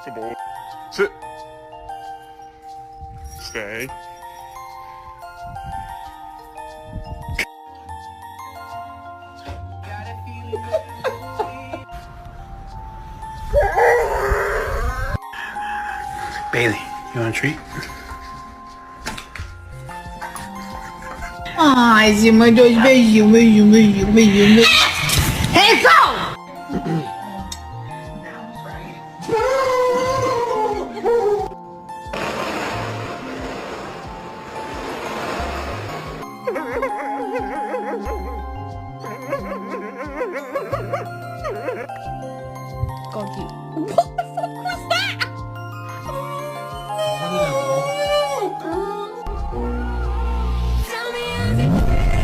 15 Sit. Stay. Bailey, you want a treat? Ai, Zima, dois beijinhos, beijinho, beijinho, beijinho. Renzo!